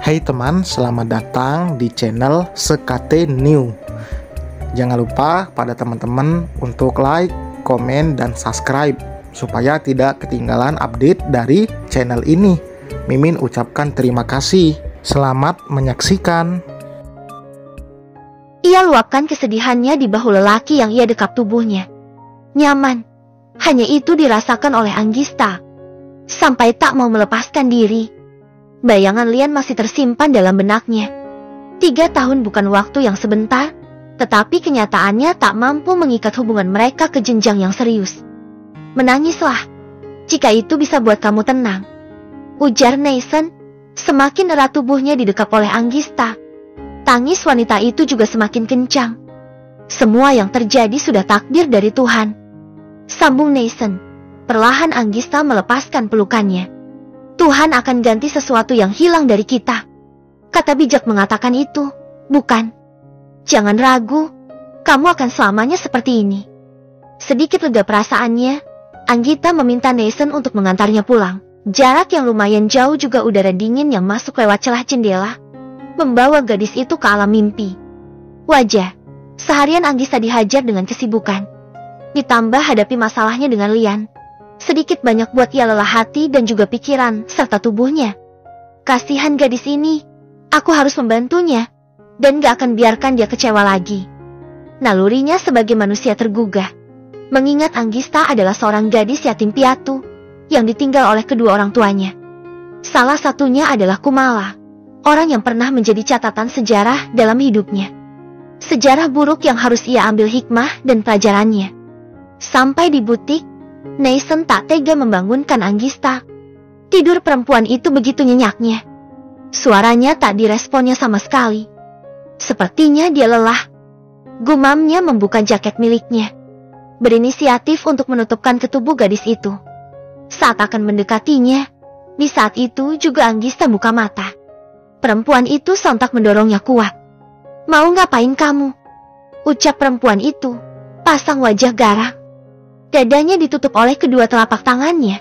Hai teman, selamat datang di channel SKT New. Jangan lupa pada teman-teman untuk like, komen, dan subscribe supaya tidak ketinggalan update dari channel ini. Mimin ucapkan terima kasih. Selamat menyaksikan. Ia luapkan kesedihannya di bahu lelaki yang ia dekap tubuhnya. Nyaman. Hanya itu dirasakan oleh Anggista. Sampai tak mau melepaskan diri. Bayangan Lian masih tersimpan dalam benaknya. 3 tahun bukan waktu yang sebentar, tetapi kenyataannya tak mampu mengikat hubungan mereka ke jenjang yang serius. Menangislah, jika itu bisa buat kamu tenang, ujar Nathan, semakin erat tubuhnya didekap oleh Anggista. Tangis wanita itu juga semakin kencang. Semua yang terjadi sudah takdir dari Tuhan, sambung Nathan. Perlahan Anggista melepaskan pelukannya. Tuhan akan ganti sesuatu yang hilang dari kita. Kata bijak mengatakan itu, bukan? Jangan ragu, kamu akan selamanya seperti ini. Sedikit lega perasaannya, Anggita meminta Nathan untuk mengantarnya pulang. Jarak yang lumayan jauh juga udara dingin yang masuk lewat celah jendela, membawa gadis itu ke alam mimpi. Wajar, seharian Anggista dihajar dengan kesibukan. Ditambah hadapi masalahnya dengan Lian. Sedikit banyak buat ia lelah hati dan juga pikiran serta tubuhnya. Kasihan gadis ini, aku harus membantunya dan gak akan biarkan dia kecewa lagi. Nalurinya sebagai manusia tergugah, mengingat Anggista adalah seorang gadis yatim piatu yang ditinggal oleh kedua orang tuanya. Salah satunya adalah Kumala, orang yang pernah menjadi catatan sejarah dalam hidupnya. Sejarah buruk yang harus ia ambil hikmah dan pelajarannya. Sampai di butik, Nathan tak tega membangunkan Anggista. Tidur perempuan itu begitu nyenyaknya. Suaranya tak diresponnya sama sekali. Sepertinya dia lelah. Gumamnya membuka jaket miliknya, berinisiatif untuk menutupkan ketubuh gadis itu. Saat akan mendekatinya, di saat itu juga Anggista buka mata. Perempuan itu sontak mendorongnya kuat. Mau ngapain kamu? Ucap perempuan itu, pasang wajah garang. Dadanya ditutup oleh kedua telapak tangannya.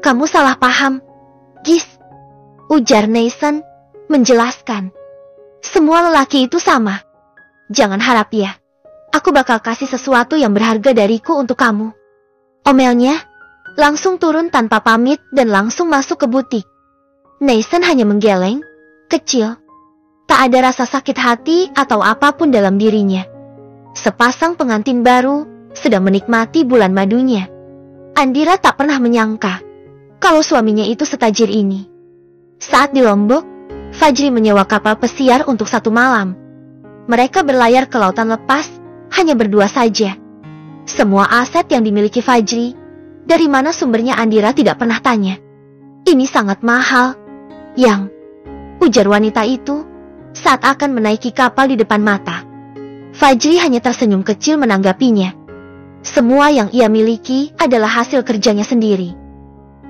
Kamu salah paham, Gis, ujar Nathan, menjelaskan. Semua lelaki itu sama. Jangan harap ya, aku bakal kasih sesuatu yang berharga dariku untuk kamu. Omelnya, langsung turun tanpa pamit dan langsung masuk ke butik. Nathan hanya menggeleng, kecil. Tak ada rasa sakit hati atau apapun dalam dirinya. Sepasang pengantin baru sedang menikmati bulan madunya. Andira tak pernah menyangka kalau suaminya itu setajir ini. Saat di Lombok, Fajri menyewa kapal pesiar untuk 1 malam. Mereka berlayar ke lautan lepas, hanya berdua saja. Semua aset yang dimiliki Fajri, dari mana sumbernya Andira tidak pernah tanya. Ini sangat mahal, Yang, ujar wanita itu saat akan menaiki kapal di depan mata. Fajri hanya tersenyum kecil menanggapinya. Semua yang ia miliki adalah hasil kerjanya sendiri.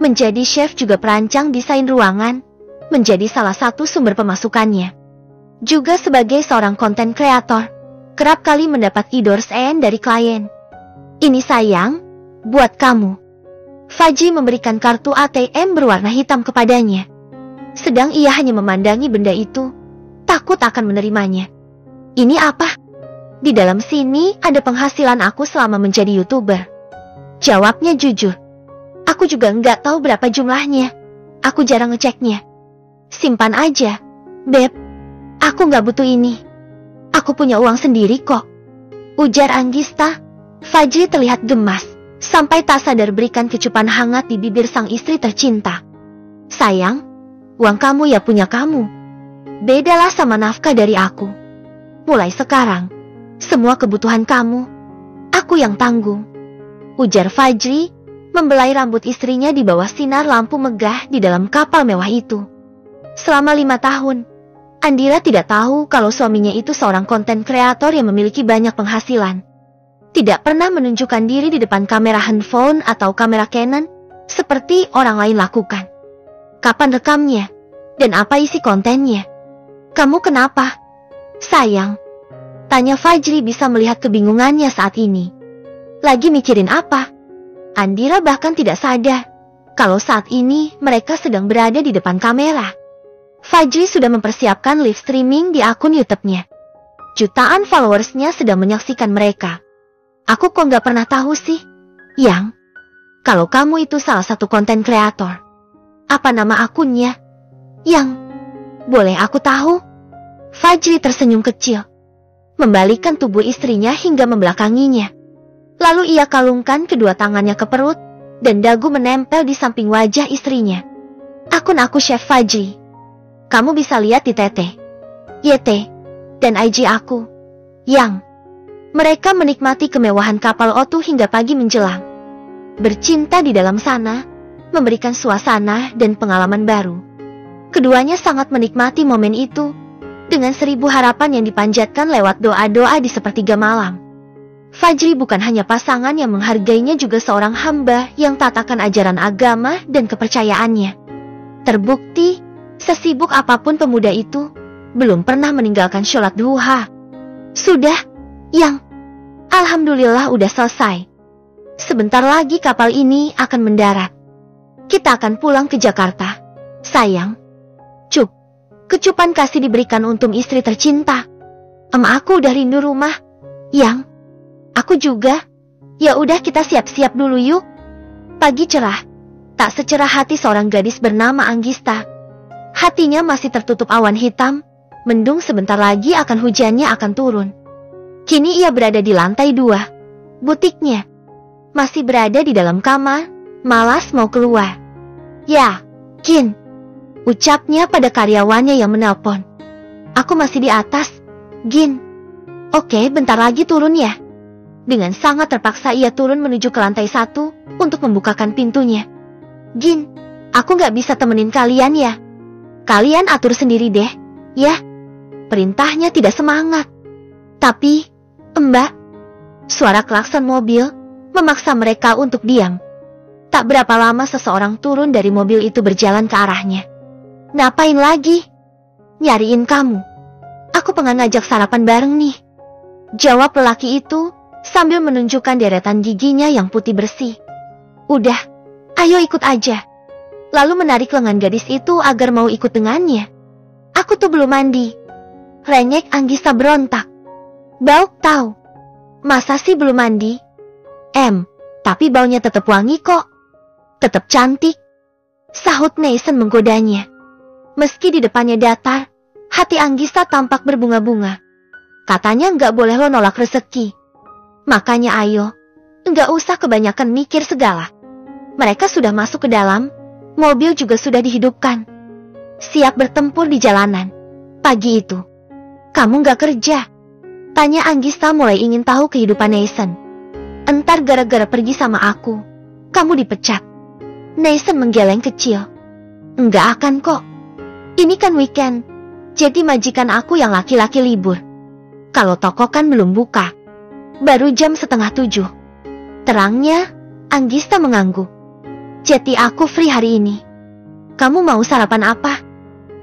Menjadi chef juga perancang desain ruangan, menjadi salah satu sumber pemasukannya. Juga sebagai seorang konten kreator, kerap kali mendapat endorse dari klien. Ini sayang, buat kamu. Fajri memberikan kartu ATM berwarna hitam kepadanya. Sedang ia hanya memandangi benda itu, takut akan menerimanya. Ini apa? Di dalam sini ada penghasilan aku selama menjadi YouTuber. Jawabnya jujur. Aku juga nggak tahu berapa jumlahnya. Aku jarang ngeceknya. Simpan aja, Beb. Aku nggak butuh ini. Aku punya uang sendiri kok, ujar Anggista. Fajri terlihat gemas, sampai tak sadar berikan kecupan hangat di bibir sang istri tercinta. Sayang, uang kamu ya punya kamu. Bedalah sama nafkah dari aku. Mulai sekarang, semua kebutuhan kamu, aku yang tanggung, ujar Fajri, membelai rambut istrinya di bawah sinar lampu megah di dalam kapal mewah itu. Selama 5 tahun, Andira tidak tahu kalau suaminya itu seorang konten kreator yang memiliki banyak penghasilan. Tidak pernah menunjukkan diri di depan kamera handphone atau kamera Canon, seperti orang lain lakukan. Kapan rekamnya? Dan apa isi kontennya? Kamu kenapa, sayang? Tanya Fajri bisa melihat kebingungannya saat ini. Lagi mikirin apa? Andira bahkan tidak sadar kalau saat ini mereka sedang berada di depan kamera. Fajri sudah mempersiapkan live streaming di akun YouTube-nya. Jutaan followersnya sedang menyaksikan mereka. Aku kok nggak pernah tahu sih, Yang? Kalau kamu itu salah satu konten kreator. Apa nama akunnya? Yang? Boleh aku tahu? Fajri tersenyum kecil, membalikkan tubuh istrinya hingga membelakanginya. Lalu ia kalungkan kedua tangannya ke perut, dan dagu menempel di samping wajah istrinya. Akun aku Chef Fajri. Kamu bisa lihat di TT, YT, dan IG aku, Yang. Mereka menikmati kemewahan kapal Otu hingga pagi menjelang. Bercinta di dalam sana, memberikan suasana dan pengalaman baru. Keduanya sangat menikmati momen itu, dengan 1000 harapan yang dipanjatkan lewat doa-doa di sepertiga malam. Fajri bukan hanya pasangan yang menghargainya, juga seorang hamba yang taatkan ajaran agama dan kepercayaannya. Terbukti, sesibuk apapun pemuda itu, belum pernah meninggalkan sholat duha. Sudah, Yang. Alhamdulillah udah selesai. Sebentar lagi kapal ini akan mendarat. Kita akan pulang ke Jakarta, sayang. Cup. Kecupan kasih diberikan untuk istri tercinta. Aku udah rindu rumah, Yang. Aku juga. Ya udah kita siap-siap dulu yuk. Pagi cerah. Tak secerah hati seorang gadis bernama Anggista. Hatinya masih tertutup awan hitam. Mendung sebentar lagi akan hujannya akan turun. Kini ia berada di lantai 2 butiknya. Masih berada di dalam kamar, malas mau keluar. Ya, Kin, ucapnya pada karyawannya yang menelpon. Aku masih di atas, Gin. Oke, bentar lagi turun ya. Dengan sangat terpaksa ia turun menuju ke lantai 1 untuk membukakan pintunya. Gin, aku nggak bisa temenin kalian ya. Kalian atur sendiri deh, ya. Perintahnya tidak semangat. Tapi, Mbak, suara klakson mobil memaksa mereka untuk diam. Tak berapa lama seseorang turun dari mobil itu berjalan ke arahnya. Ngapain lagi? Nyariin kamu. Aku pengen ngajak sarapan bareng nih, jawab lelaki itu sambil menunjukkan deretan giginya yang putih bersih. Udah, ayo ikut aja. Lalu menarik lengan gadis itu agar mau ikut dengannya. Aku tuh belum mandi. Renyek Anggista berontak. Bau tahu. Masa sih belum mandi? Tapi baunya tetap wangi kok. Tetap cantik, sahut Nathan menggodanya. Meski di depannya datar, hati Anggista tampak berbunga-bunga. Katanya nggak boleh lo nolak rezeki. Makanya ayo, nggak usah kebanyakan mikir segala. Mereka sudah masuk ke dalam, mobil juga sudah dihidupkan. Siap bertempur di jalanan. Pagi itu, kamu nggak kerja? Tanya Anggista mulai ingin tahu kehidupan Nathan. Entar gara-gara pergi sama aku, kamu dipecat. Nathan menggeleng kecil. Enggak akan kok. Ini kan weekend, jadi majikan aku yang laki-laki libur. Kalau toko kan belum buka. Baru jam 6:30. Terangnya, Anggista mengangguk. Jadi aku free hari ini. Kamu mau sarapan apa?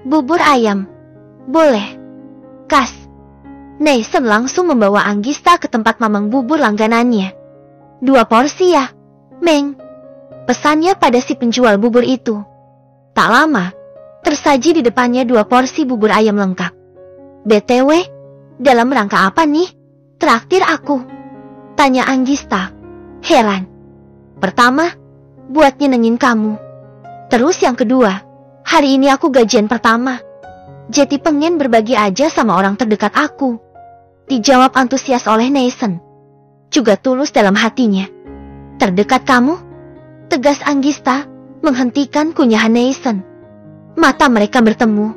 Bubur ayam. Boleh. Kas. Nathan langsung membawa Anggista ke tempat mamang bubur langganannya. 2 porsi ya, Meng. Pesannya pada si penjual bubur itu. Tak lama, tersaji di depannya 2 porsi bubur ayam lengkap. BTW, dalam rangka apa nih? Traktir aku. Tanya Anggista, heran. Pertama, buat nyenengin kamu. Terus yang kedua, hari ini aku gajian pertama. Jadi pengen berbagi aja sama orang terdekat aku. Dijawab antusias oleh Nathan. Juga tulus dalam hatinya. Terdekat kamu? Tegas Anggista menghentikan kunyahan Nathan. Mata mereka bertemu.